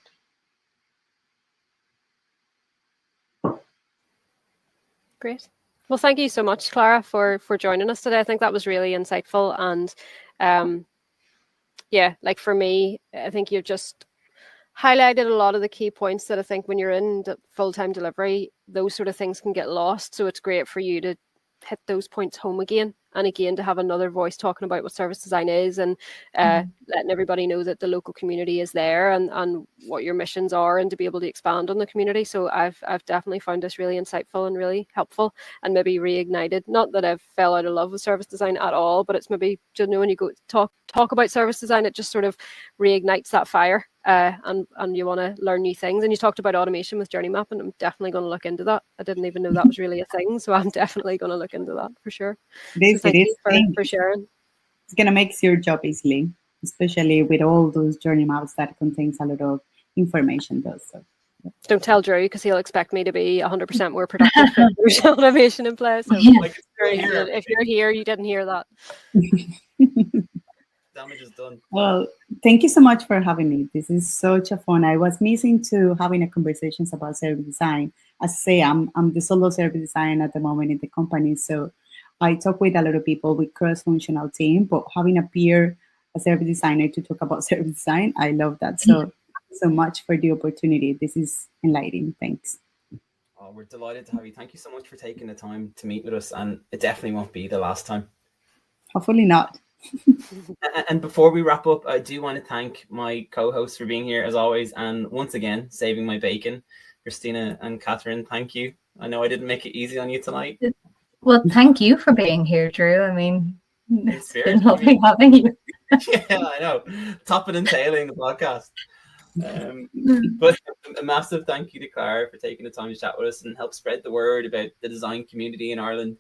Great. Well, thank you so much, Clara, for joining us today. I think that was really insightful. And yeah, like for me, I think you've just highlighted a lot of the key points that I think when you're in full-time delivery, those sort of things can get lost. So it's great for you to hit those points home again and again, to have another voice talking about what service design is and letting everybody know that the local community is there and what your missions are, and to be able to expand on the community. So I've definitely found this really insightful and really helpful, and maybe reignited, not that I've fell out of love with service design at all, but it's maybe, you know, when you go talk about service design, it just sort of reignites that fire. And you want to learn new things. And you talked about automation with Journey Map, and I'm definitely going to look into that. I didn't even know that was really a thing, so I'm definitely going to look into that for sure. So thank you for sharing. It's going to make your job easily, especially with all those Journey Maps that contains a lot of information. So don't tell Drew, because he'll expect me to be 100% more productive if there's automation in place. So Like, if you're here, you didn't hear that. Damage is done. Well, thank you so much for having me. This is such a fun. I was missing to having a conversations about service design. As I say, I'm the solo service designer at the moment in the company, so I talk with a lot of people with cross-functional team. But having a service designer to talk about service design, I love that. So much for the opportunity. This is enlightening. Thanks. Oh, we're delighted to have you. Thank you so much for taking the time to meet with us, and it definitely won't be the last time. Hopefully not. And before we wrap up, I do want to thank my co-hosts for being here as always, and once again saving my bacon. Christina and Catherine, thank you. I know I didn't make it easy on you tonight. Well, thank you for being here, Drew. I mean, it's been lovely having you. Yeah, I know. Topping and tailing the podcast. But a massive thank you to Clara for taking the time to chat with us and help spread the word about the design community in Ireland.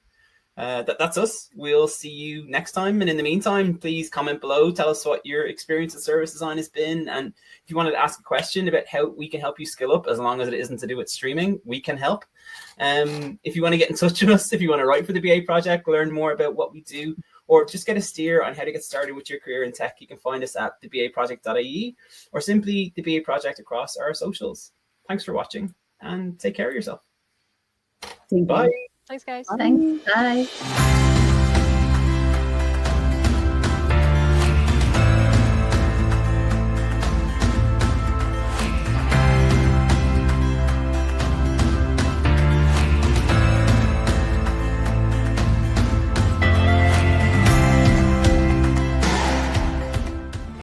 That's us. We'll see you next time. And in the meantime, please comment below. Tell us what your experience of service design has been. And if you wanted to ask a question about how we can help you skill up, as long as it isn't to do with streaming, we can help. If you want to get in touch with us, if you want to write for the BA Project, learn more about what we do, or just get a steer on how to get started with your career in tech, you can find us at thebaproject.ie or simply the BA Project across our socials. Thanks for watching and take care of yourself. Bye. Thanks, guys. Thanks. Bye.